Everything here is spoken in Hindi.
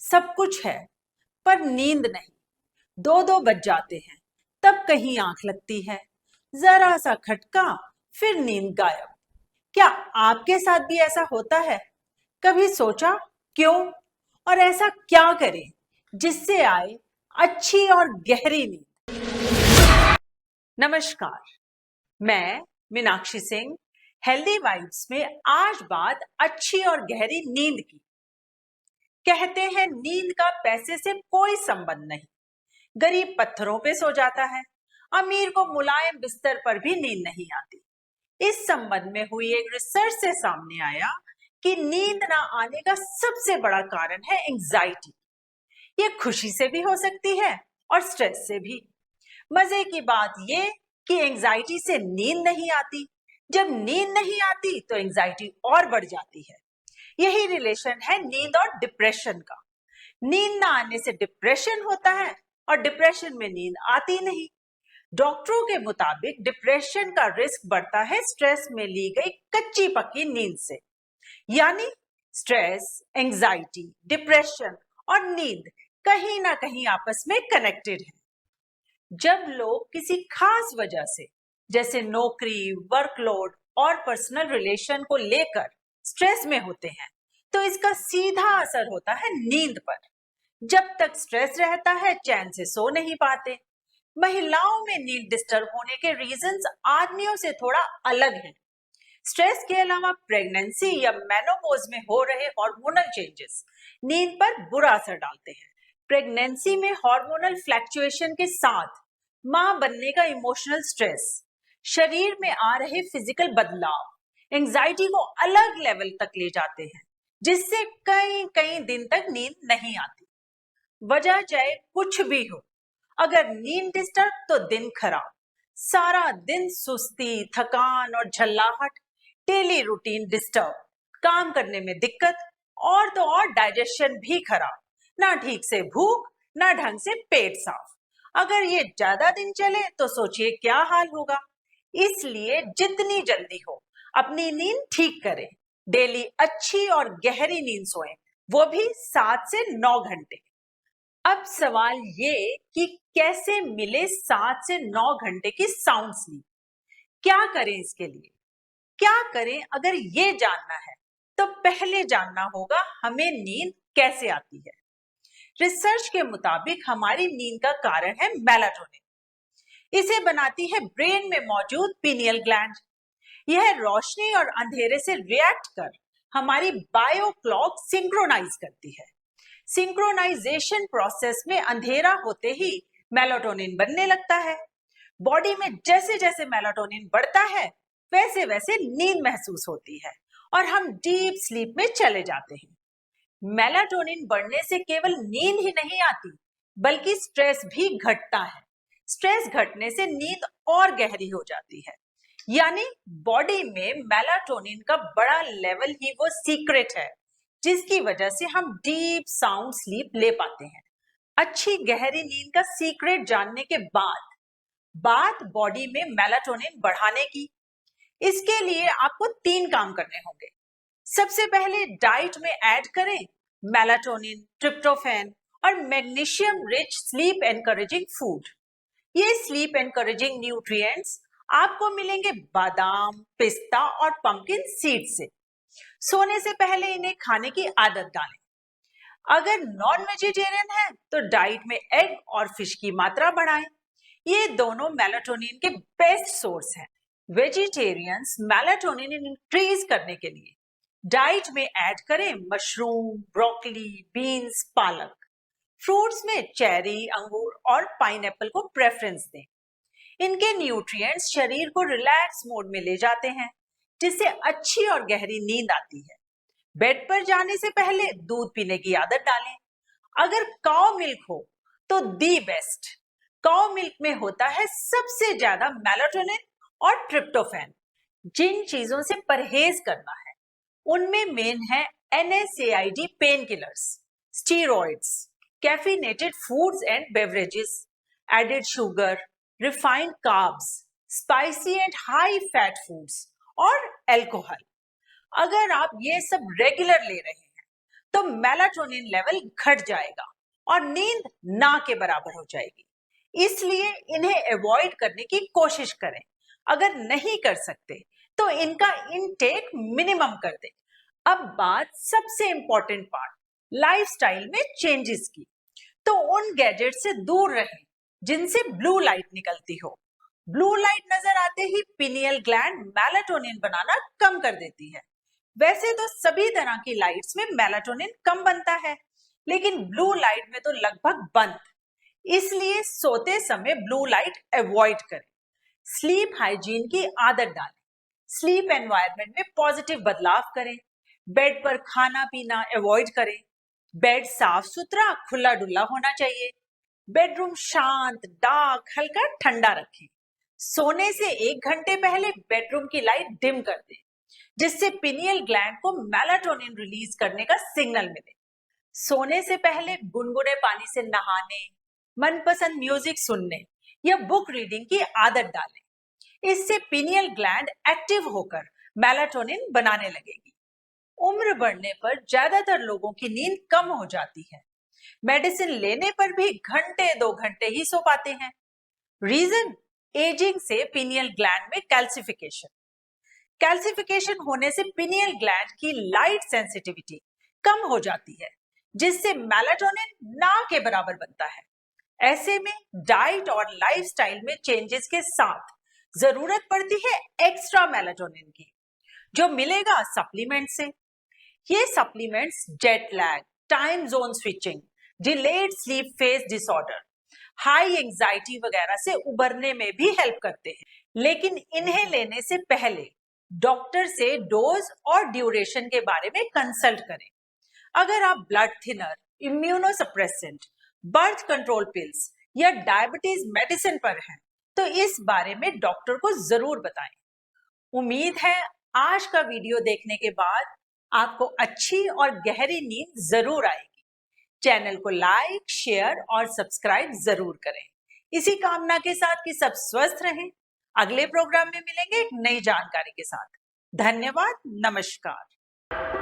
सब कुछ है पर नींद नहीं। दो दो बज जाते हैं तब कहीं आंख लगती है, जरा सा खटका फिर नींद गायब। क्या आपके साथ भी ऐसा होता है? कभी सोचा क्यों? और ऐसा क्या करें जिससे आए अच्छी और गहरी नींद? नमस्कार, मैं मीनाक्षी सिंह। हेल्दी वाइब्स में आज बात अच्छी और गहरी नींद की। कहते हैं नींद का पैसे से कोई संबंध नहीं। गरीब पत्थरों पे सो जाता है, अमीर को मुलायम बिस्तर पर भी नींद नहीं आती। इस संबंध में हुई एक रिसर्च से सामने आया कि नींद ना आने का सबसे बड़ा कारण है एंजाइटी। ये खुशी से भी हो सकती है और स्ट्रेस से भी। मजे की बात ये कि एंजाइटी से नींद नहीं आती, जब नींद नहीं आती तो एंजाइटी और बढ़ जाती है। यही रिलेशन है नींद और डिप्रेशन का। नींद ना आने से डिप्रेशन होता है और डिप्रेशन में नींद आती नहीं। डॉक्टरों के मुताबिक डिप्रेशन का रिस्क बढ़ता है स्ट्रेस में ली गई कच्ची पक्की नींद से। यानी स्ट्रेस, एंजाइटी, डिप्रेशन और नींद कहीं ना कहीं आपस में कनेक्टेड है। जब लोग किसी खास वजह से जैसे नौकरी, वर्कलोड और पर्सनल रिलेशन को लेकर स्ट्रेस में होते हैं तो इसका सीधा असर होता है नींद पर। जब तक स्ट्रेस रहता है चैन से सो नहीं पाते। महिलाओं में नींद डिस्टर्ब होने के रीजंस आदमियों से थोड़ा अलग हैं। स्ट्रेस के अलावा प्रेगनेंसी या मेनोपॉज में हो रहे हार्मोनल चेंजेस नींद पर बुरा असर डालते हैं। प्रेगनेंसी में हार्मोनल फ्लैक्चुएशन के साथ मां बनने का इमोशनल स्ट्रेस, शरीर में आ रहे फिजिकल बदलाव एंजाइटी को अलग लेवल तक ले जाते हैं, जिससे कई कई दिन तक नींद नहीं आती। वजह चाहे कुछ भी हो, अगर नींद डिस्टर्ब तो दिन खराब। सारा दिन सुस्ती, थकान और झल्लाहट, डेली रूटीन डिस्टर्ब, काम करने में दिक्कत और तो और डाइजेशन भी खराब, ना ठीक से भूख ना ढंग से पेट साफ। अगर ये ज्यादा दिन चले तो सोचिए क्या हाल होगा। इसलिए जितनी जल्दी हो अपनी नींद ठीक करें। डेली अच्छी और गहरी नींद सोएं, वो भी 7 से 9 घंटे। अब सवाल ये कि कैसे मिले 7 से 9 घंटे की साउंड स्लीप? क्या करें इसके लिए? क्या करें अगर ये जानना है तो पहले जानना होगा हमें नींद कैसे आती है। रिसर्च के मुताबिक हमारी नींद का कारण है मेलाटोनिन। इसे बनाती है ब्रेन में मौजूद पीनियल ग्लैंड। यह रोशनी और अंधेरे से रिएक्ट कर हमारी बायो क्लॉक सिंक्रोनाइज करती है। सिंक्रोनाइजेशन प्रोसेस में अंधेरा होते ही मेलाटोनिन बनने लगता है। बॉडी में जैसे जैसे मेलाटोनिन बढ़ता है वैसे वैसे नींद महसूस होती है और हम डीप स्लीप में चले जाते हैं। मेलाटोनिन बढ़ने से केवल नींद ही नहीं आती बल्कि स्ट्रेस भी घटता है। स्ट्रेस घटने से नींद और गहरी हो जाती है। यानी बॉडी में मेलाटोनिन का बड़ा लेवल ही वो सीक्रेट है जिसकी वजह से हम डीप साउंड स्लीप ले पाते हैं। अच्छी गहरी नींद का सीक्रेट जानने के बाद बात बॉडी में मेलाटोनिन बढ़ाने की। इसके लिए आपको 3 काम करने होंगे। सबसे पहले डाइट में ऐड करें मेलाटोनिन, ट्रिप्टोफैन और magnesium rich sleep encouraging food. ये स्लीप एनकरेजिंग न्यूट्रिएंट्स आपको मिलेंगे बादाम, पिस्ता और पंपकिन सीड से। सोने से पहले इन्हें खाने की आदत डालें। अगर नॉन वेजिटेरियन है तो डाइट में एग और फिश की मात्रा बढ़ाएं। ये दोनों मेलाटोनिन के बेस्ट सोर्स हैं। वेजिटेरियंस मेलाटोनिन इंक्रीज करने के लिए डाइट में ऐड करें मशरूम, ब्रोकली, बीन्स, पालक। फ्रूट्स में चेरी, अंगूर और पाइनएप्पल को प्रेफरेंस दें। इनके न्यूट्रिएंट्स शरीर को रिलैक्स मोड में ले जाते हैं जिससे अच्छी और गहरी नींद आती है। बेड पर जाने से पहले दूध पीने की आदत डालें। अगर काउ मिल्क हो तो दी बेस्ट। काउ मिल्क में होता है सबसे ज्यादा मेलाटोनिन और ट्रिप्टोफैन। जिन चीजों से परहेज करना है उनमें मेन है NSAID pain killers, steroids, caffeinated foods and beverages, added sugar, refined carbs, spicy and high fat foods और अल्कोहल। अगर आप ये सब रेगुलर ले रहे हैं तो मेलाटोनिन लेवल घट जाएगा और नींद ना के बराबर हो जाएगी। इसलिए इन्हें अवॉइड करने की कोशिश करें। अगर नहीं कर सकते तो इनका इनटेक मिनिमम कर दें। अब बात सबसे इंपॉर्टेंट पार्ट, लाइफस्टाइल में चेंजेस की। तो उन गैजेट से दूर रहें जिनसे ब्लू लाइट निकलती हो। ब्लू लाइट नजर आते ही पिनियल ग्लैंड मेलाटोनिन बनाना कम कर देती है। वैसे तो सभी तरह की लाइट्स में मेलाटोनिन कम बनता है, लेकिन ब्लू लाइट में तो लगभग बंद। इसलिए सोते समय ब्लू लाइट अवॉइड करें। स्लीप हाइजीन की आदत डालें। स्लीप एनवायरनमेंट में पॉजिटिव बदलाव करें। बेड पर खाना पीना अवॉइड करें। बेड साफ सुथरा खुला डुल्ला होना चाहिए। बेडरूम शांत, डार्क, हल्का ठंडा रखें। सोने से 1 घंटे पहले बेडरूम की लाइट डिम कर दें, जिससे पिनियल ग्लैंड को मेलाटोनिन रिलीज करने का सिग्नल मिले। सोने से पहले गुनगुने पानी से नहाने, मनपसंद म्यूजिक सुनने या बुक रीडिंग की आदत डालें। इससे पिनियल ग्लैंड एक्टिव होकर मेलाटोनिन बनाने लगेगी। उम्र बढ़ने पर ज्यादातर लोगों की नींद कम हो जाती है। मेडिसिन लेने पर भी घंटे 2 घंटे ही सो पाते हैं। रीजन, एजिंग से पिनियल ग्लैंड में कैल्सिफिकेशन। कैल्सिफिकेशन होने से पिनियल ग्लैंड की लाइट सेंसिटिविटी कम हो जाती है, जिससे मेलाटोनिन ना के बराबर बनता है। ऐसे में डाइट और लाइफस्टाइल में चेंजेस के साथ जरूरत पड़ती है एक्स्ट्रा मेलाटोनिन की, जो मिलेगा सप्लीमेंट से। ये supplements jet lag, time zone switching, delayed sleep phase disorder, high anxiety वगैरह से उबरने में भी हेल्प करते हैं। लेकिन इन्हें लेने से पहले डॉक्टर से डोज और ड्यूरेशन के बारे में कंसल्ट करें। अगर आप blood thinner, immunosuppressant, birth control pills या डायबिटीज मेडिसिन पर हैं, तो इस बारे में डॉक्टर को जरूर बताएं। उम्मीद है आज का वीडियो देखने के बाद आपको अच्छी और गहरी नींद जरूर आएगी। चैनल को लाइक, शेयर और सब्सक्राइब जरूर करें। इसी कामना के साथ कि सब स्वस्थ रहें। अगले प्रोग्राम में मिलेंगे एक नई जानकारी के साथ। धन्यवाद, नमस्कार।